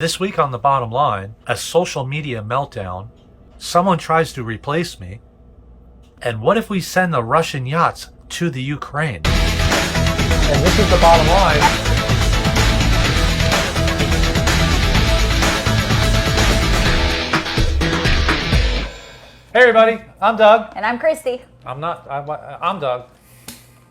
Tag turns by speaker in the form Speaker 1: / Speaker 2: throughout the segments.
Speaker 1: This week on The Bottom Line, a social media meltdown, someone tries to replace me, and what if we send the Russian yachts to the Ukraine? And this is The Bottom Line. Hey everybody, I'm Doug.
Speaker 2: And I'm Christy.
Speaker 1: I'm Doug.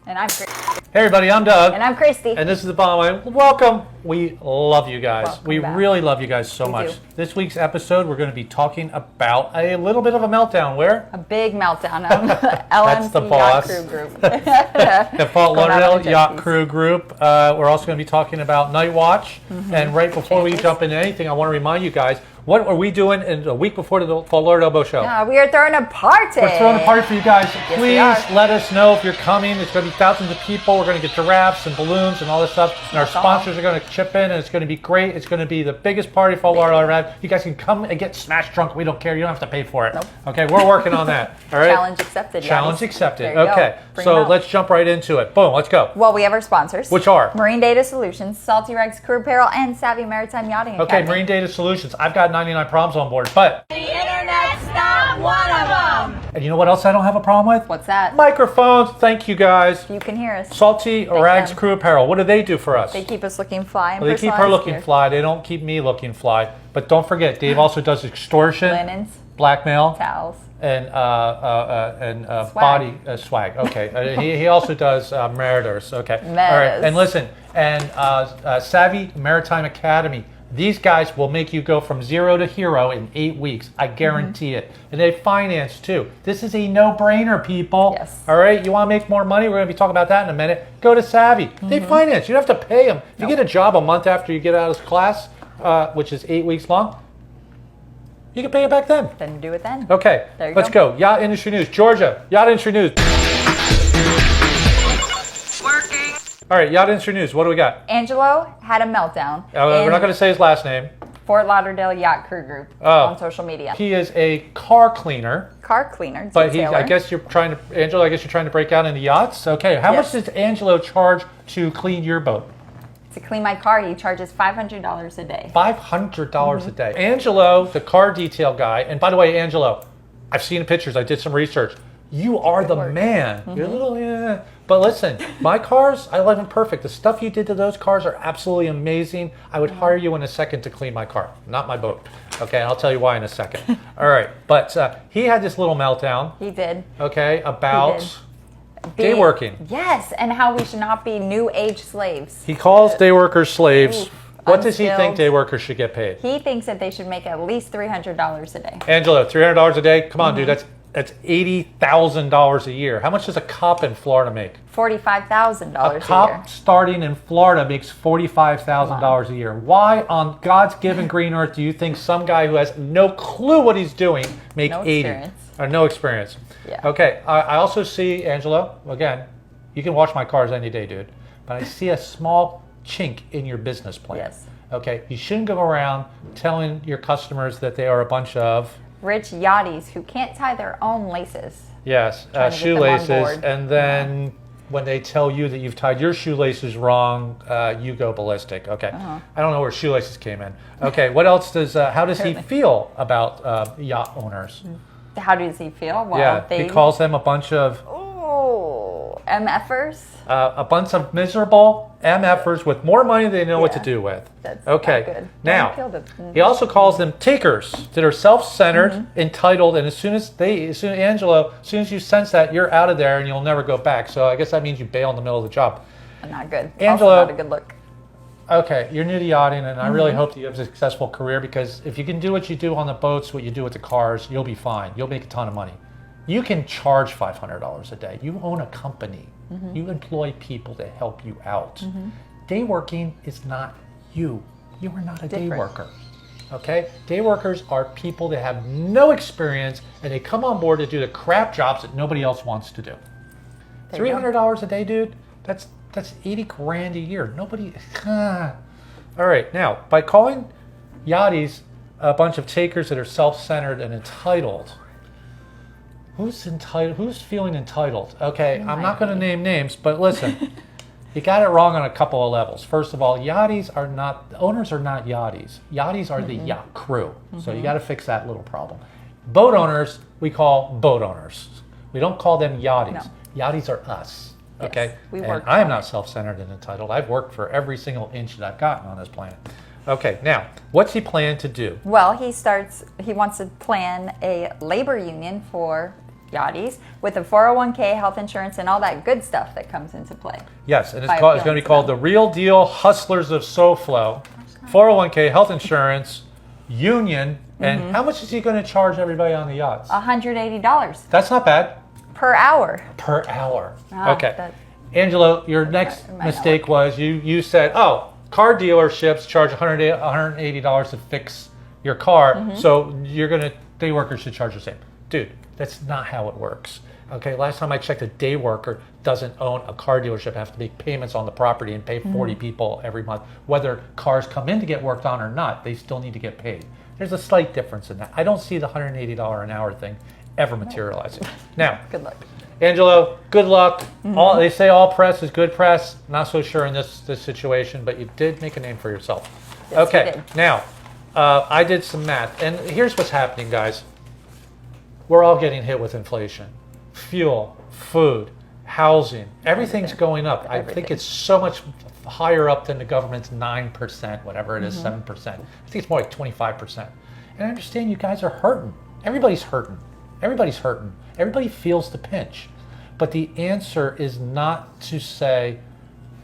Speaker 2: And I'm Christy.
Speaker 1: Hey everybody, I'm Doug.
Speaker 2: And I'm Christy.
Speaker 1: And this is The Bottom Line. Welcome. We love you guys.
Speaker 2: Welcome
Speaker 1: we
Speaker 2: back.
Speaker 1: really love you guys so
Speaker 2: We
Speaker 1: much.
Speaker 2: do.
Speaker 1: This week's episode, we're going to be talking about a little bit of a meltdown. Where?
Speaker 2: A big meltdown of
Speaker 1: That's the
Speaker 2: LMC Yacht
Speaker 1: boss.
Speaker 2: Crew Group.
Speaker 1: The Fort
Speaker 2: Going out on
Speaker 1: Lauderdale
Speaker 2: the
Speaker 1: Yacht
Speaker 2: jet
Speaker 1: Crew Group. We're also going to be talking about Night Watch. And right before we
Speaker 2: Changes.
Speaker 1: jump into anything, I want to remind you guys, what are we doing in a week before the Fort Lauderdale Boat Show?
Speaker 2: We are throwing a party.
Speaker 1: We're throwing a party for you guys.
Speaker 2: we
Speaker 1: Please
Speaker 2: are.
Speaker 1: let us know if you're coming. There's going to be thousands of people. We're going to get giraffes and balloons and all this stuff. And our
Speaker 2: That's all.
Speaker 1: sponsors are going to chip in, and it's going to be great. It's going to be the biggest party Fort Lauderdale ever had. You guys can come and get smashed drunk. We don't care. You don't have to pay for it.
Speaker 2: Nope.
Speaker 1: Okay, we're working on that. All right.
Speaker 2: Challenge accepted.
Speaker 1: Challenge
Speaker 2: Yachties.
Speaker 1: accepted.
Speaker 2: There you
Speaker 1: Okay,
Speaker 2: go. Bring 'em
Speaker 1: so
Speaker 2: out.
Speaker 1: let's jump right into it. Boom, let's go.
Speaker 2: Well, we have our sponsors.
Speaker 1: Which are?
Speaker 2: Marine Data Solutions, Saltee Regs Crew Apparel, and Savvy Maritime Yachting
Speaker 1: Okay,
Speaker 2: Academy.
Speaker 1: Marine Data Solutions. I've got 99 problems on board, but,
Speaker 3: The internet's not one of them.
Speaker 1: and you know what else I don't have a problem with?
Speaker 2: What's that?
Speaker 1: Microphones. Thank you guys.
Speaker 2: You can hear us.
Speaker 1: Saltee Rags
Speaker 2: them.
Speaker 1: Crew Apparel. What do they do for us?
Speaker 2: They keep us looking fly and
Speaker 1: Well, they keep her
Speaker 2: personalized
Speaker 1: looking
Speaker 2: gear.
Speaker 1: fly. They don't keep me looking fly. But don't forget, Dave also does extortion,
Speaker 2: Linens,
Speaker 1: blackmail,
Speaker 2: towels.
Speaker 1: and
Speaker 2: Swag.
Speaker 1: body swag. Okay. He also does murders. Okay. All right.
Speaker 2: Murders.
Speaker 1: And listen, and Savvy Maritime Academy. These guys will make you go from 0 to hero in 8 weeks. I guarantee it. And they finance too. This is a no-brainer, people.
Speaker 2: Yes.
Speaker 1: All right. You want to make more money? We're going to be talking about that in a minute. Go to Savvy. They finance. You don't have to pay them. If you get a job a month after you get out of class, which is 8 weeks long, you can pay it back then.
Speaker 2: Then do it then.
Speaker 1: Okay,
Speaker 2: There you
Speaker 1: let's go. Yacht industry news. Georgia, yacht industry news.
Speaker 3: Working.
Speaker 1: All right, yacht industry news. What do we got?
Speaker 2: Angelo had a meltdown.
Speaker 1: We're
Speaker 2: in
Speaker 1: not going to say his last name.
Speaker 2: Fort Lauderdale Yacht Crew Group
Speaker 1: Oh.
Speaker 2: on social media.
Speaker 1: He is a car cleaner,
Speaker 2: Car cleaner,
Speaker 1: but he,
Speaker 2: detailer.
Speaker 1: I guess you're trying to, Angelo, I guess you're trying to break out into yachts. Okay, how much
Speaker 2: Yes.
Speaker 1: does Angelo charge to clean your boat?
Speaker 2: To clean my car, he charges $500 a day.
Speaker 1: $500 a day. Angelo, the car detail guy, and by the way, Angelo, I've seen the pictures. I did some research. You are the
Speaker 2: work.
Speaker 1: man. You're a little, yeah. But listen, my cars, I love them perfect. The stuff you did to those cars are absolutely amazing. I would hire you in a second to clean my car, not my boat. Okay, I'll tell you why in a second. All right, but he had this little meltdown,
Speaker 2: He did.
Speaker 1: okay, about day
Speaker 2: Being-
Speaker 1: working.
Speaker 2: Yes, and how we should not be new age slaves.
Speaker 1: He calls day workers slaves.
Speaker 2: Oof,
Speaker 1: What does he think
Speaker 2: unskilled.
Speaker 1: day workers should get paid?
Speaker 2: He thinks that they should make at least $300 a day.
Speaker 1: Angelo, $300 a day? Come on,
Speaker 2: Mm-hmm.
Speaker 1: dude, that's $80,000 a year. How much does a cop in Florida make?
Speaker 2: $45,000
Speaker 1: A
Speaker 2: a
Speaker 1: cop
Speaker 2: year.
Speaker 1: starting in Florida makes $45,000 a year. Why on God's given green earth do you think some guy who has no clue what he's doing make
Speaker 2: No
Speaker 1: 80?
Speaker 2: experience.
Speaker 1: Or no experience.
Speaker 2: Yeah.
Speaker 1: Okay, I also see, Angelo, again, you can wash my cars any day, dude, but I see a small chink in your business plan.
Speaker 2: Yes.
Speaker 1: Okay, you shouldn't go around telling your customers that they are a bunch of
Speaker 2: Rich yachties who can't tie their own laces.
Speaker 1: yes,
Speaker 2: Trying to get them on
Speaker 1: shoelaces,
Speaker 2: board.
Speaker 1: and then when they tell you that you've tied your shoelaces wrong, you go ballistic. Okay,
Speaker 2: Uh-huh.
Speaker 1: I don't know where shoelaces came in. Okay, what else does? How does he feel about yacht owners?
Speaker 2: How does he feel? Well,
Speaker 1: Yeah, he calls them a bunch of
Speaker 2: MFers.
Speaker 1: a bunch of miserable MFers with more money than they know what to
Speaker 2: Yeah.
Speaker 1: do with.
Speaker 2: That's
Speaker 1: okay.
Speaker 2: not good.
Speaker 1: Now,
Speaker 2: Don't appeal to-
Speaker 1: he also calls them takers that are self-centered, entitled, and as soon as Angelo, as soon as you sense that, you're out of there and you'll never go back. So I guess that means you bail in the middle of the job.
Speaker 2: Not good.
Speaker 1: Angelo-
Speaker 2: Also not a good look.
Speaker 1: Okay, you're new to yachting, and I really hope that you have a successful career, because if you can do what you do on the boats, what you do with the cars, you'll be fine. You'll make a ton of money. You can charge $500 a day. You own a company. You employ people to help you out. Day working is not you. You are not a day
Speaker 2: Different.
Speaker 1: worker. Okay? Day workers are people that have no experience, and they come on board to do the crap jobs that nobody else wants to do.
Speaker 2: There you go.
Speaker 1: $300 a day, dude. That's 80 grand a year. Nobody. All right. Now, by calling yachties a bunch of takers that are self-centered and entitled, who's entitled? Who's feeling entitled? Okay, I'm not going to name names, but listen. You got it wrong on a couple of levels. First of all, owners are not yachties. Yachties are the yacht crew. So you got to fix that little problem. Boat owners, we call boat owners. We don't call them yachties.
Speaker 2: No.
Speaker 1: Yachties are us. Okay?
Speaker 2: Yes, we
Speaker 1: and
Speaker 2: work
Speaker 1: I am
Speaker 2: for
Speaker 1: not
Speaker 2: it.
Speaker 1: self-centered and entitled. I've worked for every single inch that I've gotten on this planet. Okay, now, what's he plan to do?
Speaker 2: Well, he wants to plan a labor union for yachties with a 401k, health insurance, and all that good stuff that comes into play.
Speaker 1: Yes, and it's
Speaker 2: By
Speaker 1: going to
Speaker 2: appealing
Speaker 1: be
Speaker 2: to
Speaker 1: called
Speaker 2: them.
Speaker 1: the Real Deal Hustlers of SoFlo, 401k, health insurance, union, and how much is he going to charge everybody on the yachts?
Speaker 2: $180
Speaker 1: That's not bad.
Speaker 2: per hour.
Speaker 1: Per hour.
Speaker 2: Ah,
Speaker 1: Okay.
Speaker 2: that-
Speaker 1: Angelo, your next
Speaker 2: might not
Speaker 1: mistake was you said, oh, car dealerships charge $180 to fix your car, so day workers should charge the same. Dude, that's not how it works. Okay, last time I checked, a day worker doesn't own a car dealership, have to make payments on the property and pay 40 people every month. Whether cars come in to get worked on or not, they still need to get paid. There's a slight difference in that. I don't see the $180 an hour thing ever materializing. Now,
Speaker 2: Good luck.
Speaker 1: Angelo, good luck. They say all press is good press. Not so sure in this situation, but you did make a name for yourself.
Speaker 2: Yes,
Speaker 1: Okay,
Speaker 2: you did.
Speaker 1: now, I did some math, and here's what's happening, guys. We're all getting hit with inflation. Fuel, food, housing, everything's going up. I think
Speaker 2: Everything.
Speaker 1: it's so much higher up than the government's 9%, whatever it is, 7%. I think it's more like 25%. And I understand you guys are hurting. Everybody's hurting. Everybody's hurting. Everybody feels the pinch. But the answer is not to say,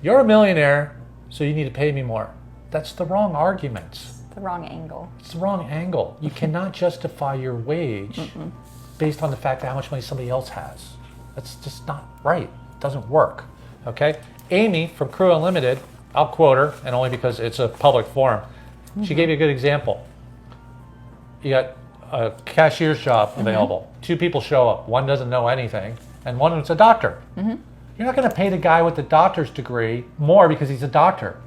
Speaker 1: you're a millionaire, so you need to pay me more. That's the wrong argument.
Speaker 2: The wrong angle.
Speaker 1: It's the wrong angle. You cannot justify your wage based on the fact of how much money somebody else has. That's just not right. It doesn't work. Okay? Amy from Crew Unlimited, I'll quote her, and only because it's a public forum. She gave you a good example. You got a cashier's job available. Two people show up. One doesn't know anything, and one is a doctor. You're not going to pay the guy with the doctor's degree more because he's a doctor.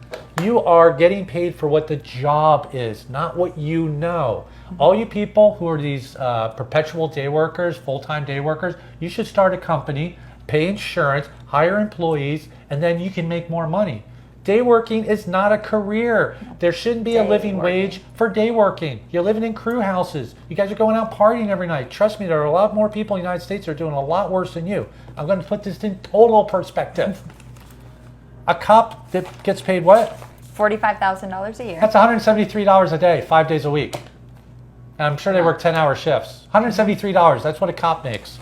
Speaker 1: You are getting paid for what the job is, not what you know. All you people who are these perpetual day workers, full-time day workers, you should start a company, pay insurance, hire employees, and then you can make more money. Day working is not a career. There shouldn't be a
Speaker 2: Day
Speaker 1: living
Speaker 2: working.
Speaker 1: wage for day working. You're living in crew houses. You guys are going out partying every night. Trust me, there are a lot more people in the United States that are doing a lot worse than you. I'm going to put this in total perspective. A cop that gets paid what?
Speaker 2: $45,000 a year.
Speaker 1: That's $173 a day, 5 days a week. And I'm sure they work 10-hour shifts. $173, that's what a cop makes.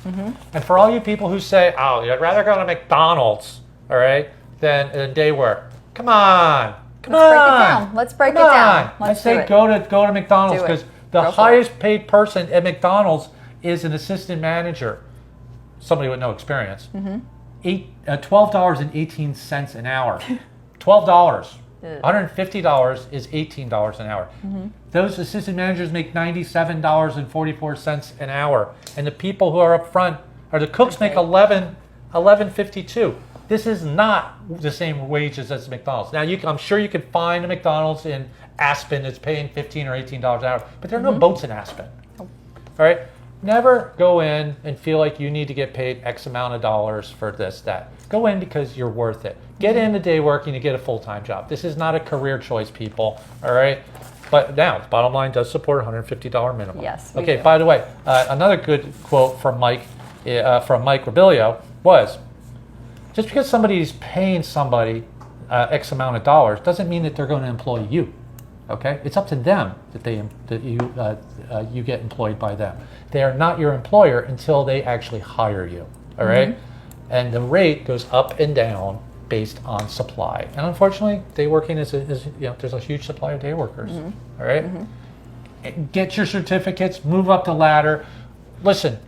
Speaker 1: And for all you people who say, oh, you'd rather go to McDonald's, all right, than day work. Come on. Come
Speaker 2: Let's break it
Speaker 1: on.
Speaker 2: down. Let's break
Speaker 1: Come
Speaker 2: it down.
Speaker 1: on.
Speaker 2: Let's
Speaker 1: I say
Speaker 2: do it.
Speaker 1: go to McDonald's
Speaker 2: Do it.
Speaker 1: because the
Speaker 2: Go for
Speaker 1: highest paid person at McDonald's is an assistant manager, somebody with no experience. $12.18 an hour. $12. $150 is $18 an hour. Those assistant managers make $97.44 an hour, and the people who are up front, or the cooks, make $11.52. This is not the same wages as McDonald's. Now, I'm sure you can find a McDonald's in Aspen that's paying $15 or $18 an hour, but there are no boats in Aspen. All right? Never go in and feel like you need to get paid X amount of dollars for this, that. Go in because you're worth it. Get into day working to get a full-time job. This is not a career choice, people. All right? But now, the bottom line does support $150 minimum.
Speaker 2: Yes, we
Speaker 1: Okay,
Speaker 2: do.
Speaker 1: by the way, another good quote from Mike Rabilio was, just because somebody's paying somebody X amount of dollars doesn't mean that they're going to employ you. Okay, it's up to them that you get employed by them. They are not your employer until they actually hire you. All right, and the rate goes up and down based on supply. And unfortunately, day working is there's a huge supply of day workers. All right, get your certificates, move up the ladder. Listen.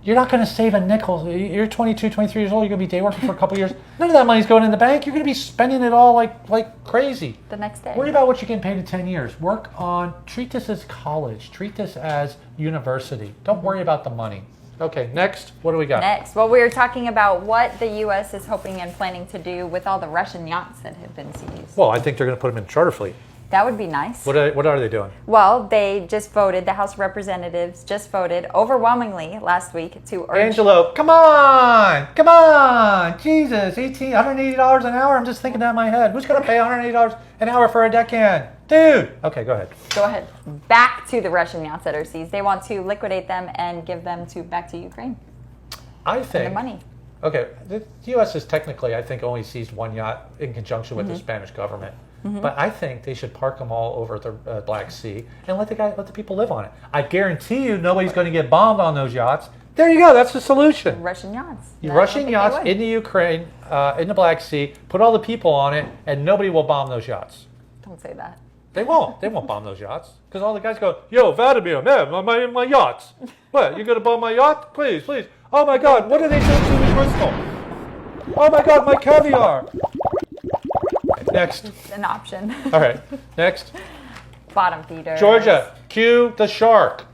Speaker 1: You're not going to save a nickel. You're 22, 23 years old. You're going to be day working for a couple years. None of that money's going in the bank. You're going to be spending it all like crazy.
Speaker 2: The next day.
Speaker 1: Worry about what you're getting paid in 10 years. Treat this as college. Treat this as university. Don't worry about the money. Okay, next. What do we got?
Speaker 2: Next, well, we were talking about what the U.S. is hoping and planning to do with all the Russian yachts that have been seized.
Speaker 1: Well, I think they're going to put them in charter fleet.
Speaker 2: That would be nice.
Speaker 1: What are they doing?
Speaker 2: Well, they just voted, the House of Representatives just voted overwhelmingly last week to urge...
Speaker 1: Angelo, come on, Jesus, $180 an hour. I'm just thinking that in my head. Who's going to pay $180 an hour for a deckhand? Dude. Okay, go ahead.
Speaker 2: Go ahead. Back to the Russian yachts that are seized. They want to liquidate them and give them back to Ukraine.
Speaker 1: I think...
Speaker 2: The money.
Speaker 1: Okay, the U.S. has technically, I think, only seized one yacht in conjunction with the Spanish government. But I think they should park them all over the Black Sea and let the people live on it. I guarantee you nobody's going to get bombed on those yachts. There you go. That's the solution.
Speaker 2: Russian yachts.
Speaker 1: Russian yachts into Ukraine, in the Black Sea, put all the people on it, and nobody will bomb those yachts.
Speaker 2: Don't say that.
Speaker 1: They won't. They won't bomb those yachts. Because all the guys go, yo, Vladimir, man, my yachts. What, you going to bomb my yacht? Please, please. Oh, my God, what are they doing to me, Bristol? Oh, my God, my caviar. Next.
Speaker 2: It's an option.
Speaker 1: All right, next.
Speaker 2: Bottom feeders.
Speaker 1: Georgia, cue the shark.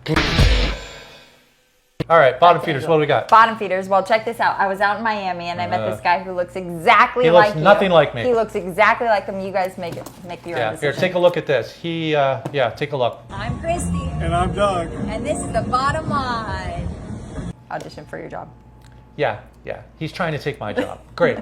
Speaker 1: All right, bottom feeders, what do we got?
Speaker 2: Bottom feeders. Well, check this out. I was out in Miami and I met this guy who looks exactly like you.
Speaker 1: He looks nothing like me.
Speaker 2: He looks exactly like him. You guys make your own decision.
Speaker 1: Here, take a look at this. Take a look.
Speaker 3: I'm Christy.
Speaker 4: And I'm Doug.
Speaker 3: And this is the bottom line.
Speaker 2: Audition for your job.
Speaker 1: Yeah, he's trying to take my job. Great.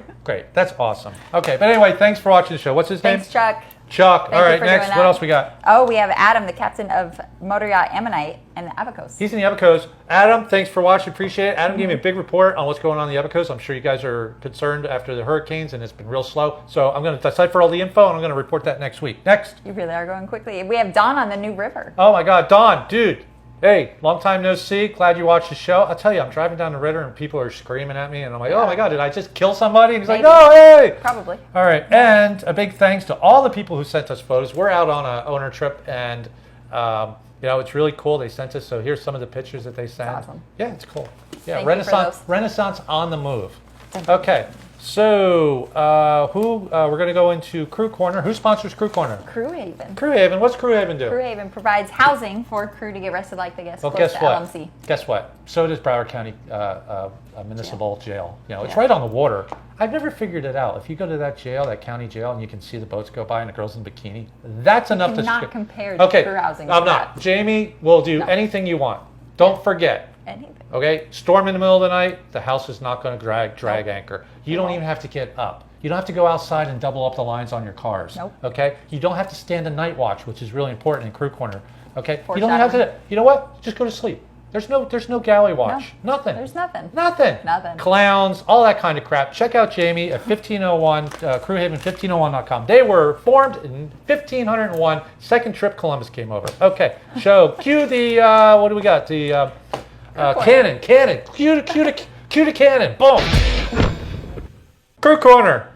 Speaker 1: That's awesome. Okay, but anyway, thanks for watching the show. What's his
Speaker 2: Thanks,
Speaker 1: name?
Speaker 2: Chuck.
Speaker 1: Chuck.
Speaker 2: Thank
Speaker 1: All
Speaker 2: you
Speaker 1: right,
Speaker 2: for
Speaker 1: next.
Speaker 2: doing
Speaker 1: What
Speaker 2: that.
Speaker 1: else we got?
Speaker 2: Oh, we have Adam, the captain of motor yacht Ammonite and the Abacos.
Speaker 1: He's in the Abacos. Adam, thanks for watching. Appreciate it. Adam gave me a big report on what's going on in the Abacos. I'm sure you guys are concerned after the hurricanes, and it's been real slow. So I'm going to decipher all the info, and I'm going to report that next week. Next.
Speaker 2: You really are going quickly. We have Don on the New River.
Speaker 1: Oh, my God. Don, dude. Hey, long time no see. Glad you watched the show. I'll tell you, I'm driving down the river, and people are screaming at me, and I'm like, oh, my God, did I just kill somebody? And he's like,
Speaker 2: Maybe.
Speaker 1: no, hey.
Speaker 2: Probably.
Speaker 1: All right, and a big thanks to all the people who sent us photos. We're out on an owner trip, and it's really cool. They sent us. So here's some of the pictures that they sent.
Speaker 2: Awesome.
Speaker 1: Yeah, it's cool. Yeah,
Speaker 2: Thank you for those.
Speaker 1: Renaissance on the move. Okay, so we're going to go into Crew Corner. Who sponsors Crew Corner?
Speaker 2: Crew Haven.
Speaker 1: Crew Haven. What's Crew Haven do?
Speaker 2: Crew Haven provides housing for crew to get rested like the guests
Speaker 1: Well,
Speaker 2: close
Speaker 1: guess
Speaker 2: to
Speaker 1: what?
Speaker 2: LMC.
Speaker 1: Guess what? So does Broward County Municipal Jail. It's
Speaker 2: Yeah.
Speaker 1: right on the water. I've never figured it out. If you go to that jail, that county jail, and you can see the boats go by and the girls in bikini, that's enough to
Speaker 2: Not
Speaker 1: scare.
Speaker 2: compared to
Speaker 1: Okay,
Speaker 2: crew housing.
Speaker 1: I'm
Speaker 2: to
Speaker 1: not.
Speaker 2: that.
Speaker 1: Jamie will do anything you want. Don't forget.
Speaker 2: Anything.
Speaker 1: Okay, storm in the middle of the night, the house is not going to drag
Speaker 2: Nope.
Speaker 1: anchor. You don't
Speaker 2: won't.
Speaker 1: even have to get up. You don't have to go outside and double up the lines on your cars.
Speaker 2: Nope.
Speaker 1: Okay, you don't have to stand a night watch, which is really important in Crew Corner. Okay, you don't even have to. You know what? Just go to sleep. There's no galley watch. Nothing.
Speaker 2: There's nothing.
Speaker 1: Nothing.
Speaker 2: Nothing.
Speaker 1: Clowns, all that kind of crap. Check out Jamie at 1501, crewhaven1501.com. They were formed in 1501. Second trip Columbus came over. Okay, show. Cue the, what do we got? The cannon. Cue the cannon. Boom. Crew Corner.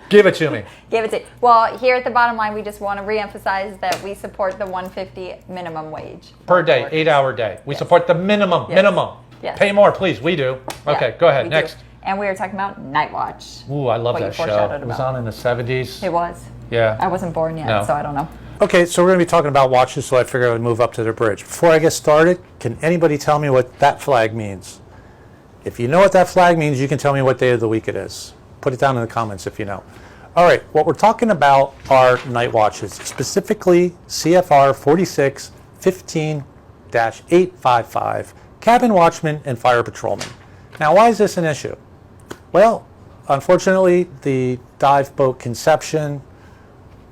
Speaker 1: Give it to me.
Speaker 2: Give it to. Well, here at the bottom line, we just want to reemphasize that we support the $150 minimum wage
Speaker 1: Per day, 8-hour day. We support the minimum.
Speaker 2: Yes.
Speaker 1: Minimum.
Speaker 2: Yes.
Speaker 1: Pay more, please. We do. Okay,
Speaker 2: Yeah,
Speaker 1: go ahead.
Speaker 2: we do.
Speaker 1: Next.
Speaker 2: And we were talking about Night Watch.
Speaker 1: Ooh, I love
Speaker 2: What you
Speaker 1: that show.
Speaker 2: foreshadowed
Speaker 1: It was
Speaker 2: about.
Speaker 1: on in the 70s.
Speaker 2: It was.
Speaker 1: Yeah.
Speaker 2: I wasn't born yet,
Speaker 1: No.
Speaker 2: so I don't know.
Speaker 5: Okay, so we're going to be talking about watches, so I figured I would move up to the bridge. Before I get started, can anybody tell me what that flag means? If you know what that flag means, you can tell me what day of the week it is. Put it down in the comments if you know. All right, what we're talking about are night watches, specifically CFR 46-15-855, cabin watchmen and fire patrolmen. Now, why is this an issue? Well, unfortunately, the dive boat Conception,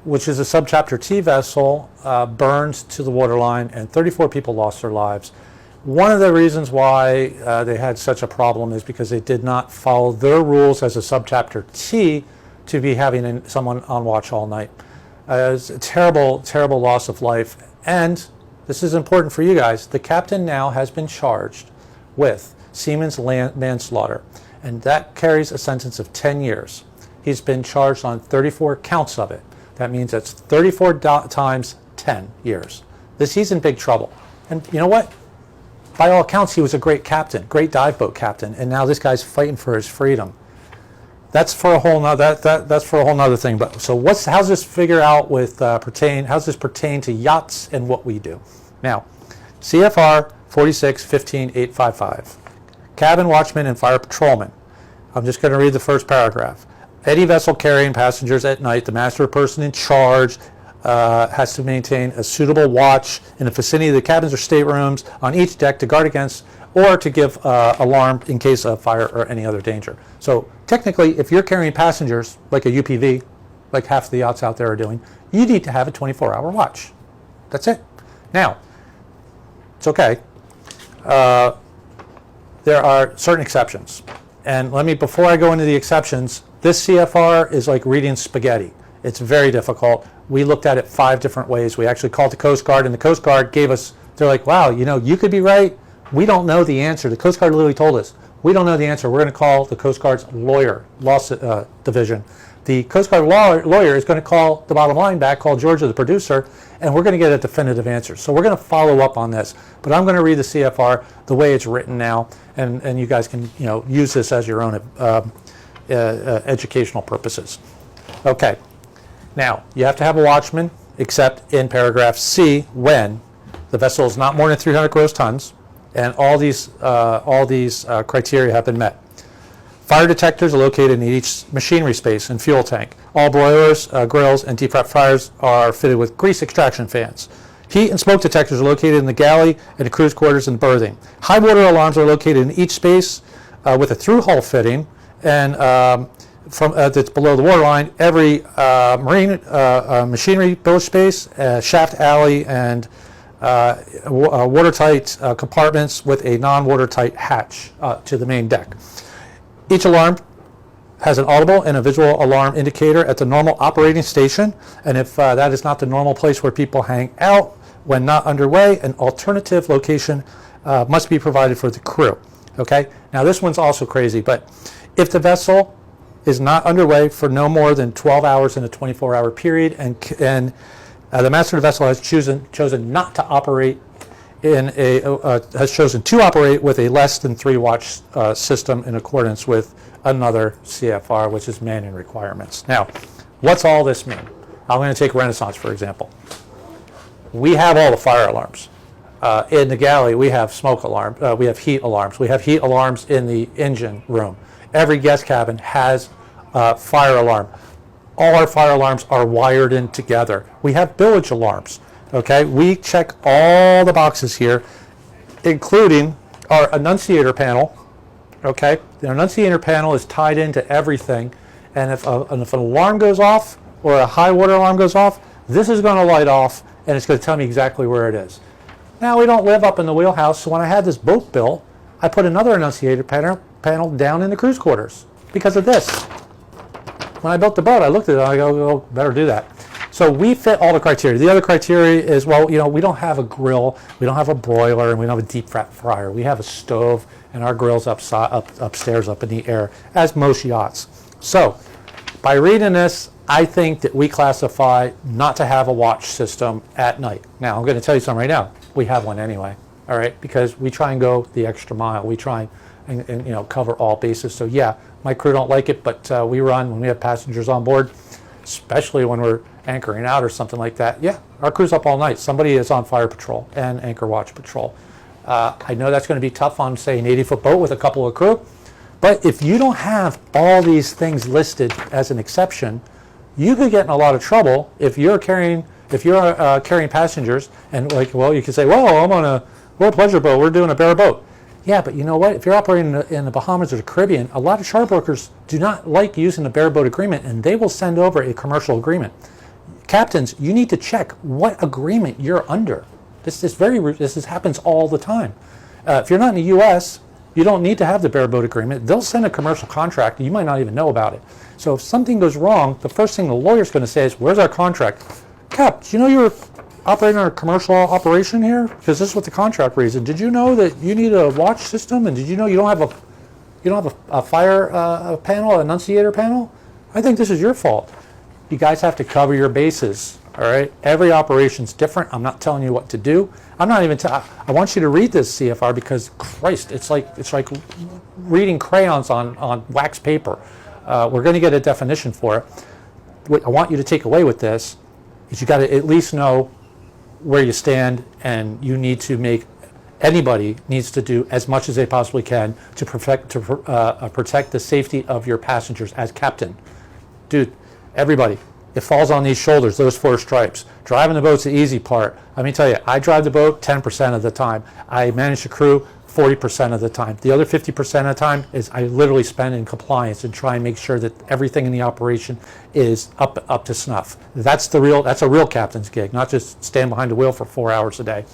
Speaker 5: which is a subchapter T vessel, burned to the waterline, and 34 people lost their lives. One of the reasons why they had such a problem is because they did not follow their rules as a subchapter T to be having someone on watch all night. It's a terrible, terrible loss of life. And this is important for you guys. The captain now has been charged with seaman's manslaughter, and that carries a sentence of 10 years. He's been charged on 34 counts of it. That means that's 34 times 10 years. He's in big trouble. And you know what? By all accounts, he was a great captain, great dive boat captain, and now this guy's fighting for his freedom. That's for a whole nother. That's for a whole nother thing. But so how's this figure out with how's this pertain to yachts and what we do? Now, CFR 46-15-855, cabin watchman and fire patrolman. I'm just going to read the first paragraph. Any vessel carrying passengers at night, the master person in charge has to maintain a suitable watch in the vicinity of the cabins or staterooms on each deck to guard against or to give alarm in case of fire or any other danger. So technically, if you're carrying passengers, like a UPV, like half the yachts out there are doing, you need to have a 24-hour watch. That's it. Now, it's okay. There are certain exceptions. And before I go into the exceptions, this CFR is like reading spaghetti. It's very difficult. We looked at it 5 different ways. We actually called the Coast Guard, and the Coast Guard gave us, they're like, wow, you could be right. We don't know the answer. The Coast Guard literally told us, we don't know the answer. We're going to call the Coast Guard's law division. The Coast Guard lawyer is going to call the bottom line back, call Georgia, the producer, and we're going to get a definitive answer. So we're going to follow up on this. But I'm going to read the CFR the way it's written now, and you guys can use this as your own educational purposes. Okay. Now, you have to have a watchman, except in paragraph C, when the vessel is not more than 300 gross tons, and all these criteria have been met. Fire detectors are located in each machinery space and fuel tank. All boilers, grills, and deep fat fryers are fitted with grease extraction fans. Heat and smoke detectors are located in the galley and the crew's quarters and berthing. High water alarms are located in each space with a through-hull fitting, and that's below the waterline. Every marine machinery bilge space, shaft alley, and watertight compartments with a non-watertight hatch to the main deck. Each alarm has an audible and a visual alarm indicator at the normal operating station, and if that is not the normal place where people hang out when not underway, an alternative location must be provided for the crew. Okay? Now this one's also crazy, but if the vessel is not underway for no more than 12 hours in a 24-hour period, and the master of the vessel has chosen not to operate has chosen to operate with a less than 3 watch system in accordance with another CFR, which is manning requirements. Now, what's all this mean? I'm going to take Renaissance, for example. We have all the fire alarms. In the galley, we have smoke alarm. We have heat alarms. We have heat alarms in the engine room. Every guest cabin has fire alarm. All our fire alarms are wired in together. We have bilge alarms. Okay, we check all the boxes here, including our annunciator panel. Okay, the annunciator panel is tied into everything, and if an alarm goes off or a high water alarm goes off, this is going to light off, and it's going to tell me exactly where it is. Now, we don't live up in the wheelhouse, so when I had this boat built, I put another annunciator panel down in the crew's quarters because of this. When I built the boat, I looked at it, and I go, oh, better do that. So we fit all the criteria. The other criteria is, well, we don't have a grill, we don't have a broiler, and we don't have a deep fat fryer. We have a stove, and our grill's upstairs up in the air, as most yachts. So by reading this, I think that we classify not to have a watch system at night. Now, I'm going to tell you something right now. We have one anyway, all right, because we try and go the extra mile. We try and cover all bases. So yeah, my crew don't like it, but we run when we have passengers on board, especially when we're anchoring out or something like that. Yeah, our crew's up all night. Somebody is on fire patrol and anchor watch patrol. I know that's going to be tough on, say, an 80-foot boat with a couple of crew, but if you don't have all these things listed as an exception, you could get in a lot of trouble if you're carrying passengers, and you could say, well, I'm on a World Pleasure boat, we're doing a bare boat. Yeah, but you know what? If you're operating in the Bahamas or the Caribbean, a lot of charter brokers do not like using the bareboat agreement, and they will send over a commercial agreement. Captains, you need to check what agreement you're under. This happens all the time. If you're not in the U.S., you don't need to have the bareboat agreement. They'll send a commercial contract, and you might not even know about it. So if something goes wrong, the first thing the lawyer's going to say is, "Where's our contract?" Cap, do you know you're operating on a commercial operation here? Because this is what the contract reads. And did you know that you need a watch system? And did you know you don't have a fire panel, an annunciator panel? I think this is your fault. You guys have to cover your bases. All right. Every operation's different. I'm not telling you what to do. I'm not even. I want you to read this CFR because Christ, it's like reading crayons on wax paper. We're going to get a definition for it. What I want you to take away with this is you got to at least know where you stand, and you need to anybody needs to do as much as they possibly can to protect the safety of your passengers as captain. Dude, everybody, it falls on these shoulders, those 4 stripes. Driving the boat's the easy part. Let me tell you, I drive the boat 10% of the time. I manage the crew 40% of the time. The other 50% of the time is I literally spend in compliance and try and make sure that everything in the operation is up to snuff. That's a real captain's gig, not just stand behind the wheel for 4 hours a day.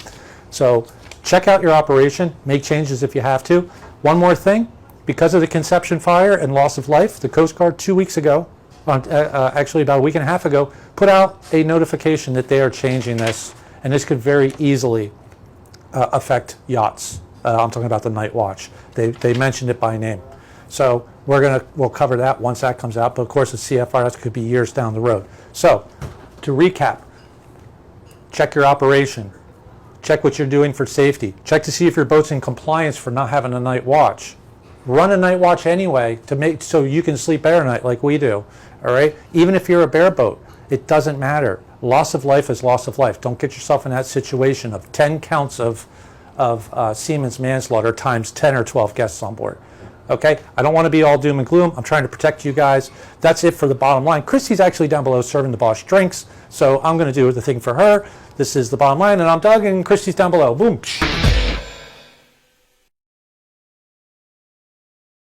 Speaker 5: So check out your operation, make changes if you have to. One more thing, because of the Conception fire and loss of life, the Coast Guard 2 weeks ago, actually about a week and a half ago, put out a notification that they are changing this, and this could very easily affect yachts. I'm talking about the night watch. They mentioned it by name. So we'll cover that once that comes out, but of course the CFR could be years down the road. So to recap, check your operation, check what you're doing for safety, check to see if your boat's in compliance for not having a night watch. Run a night watch anyway so you can sleep better at night like we do. All right, even if you're a bareboat, it doesn't matter. Loss of life is loss of life. Don't get yourself in that situation of 10 counts of seaman's manslaughter times 10 or 12 guests on board. Okay, I don't want to be all doom and gloom. I'm trying to protect you guys. That's it for the bottom line. Christy's actually down below serving the boss drinks, so I'm going to do the thing for her. This is the bottom line, and I'm Doug, and Christy's down below. Boom.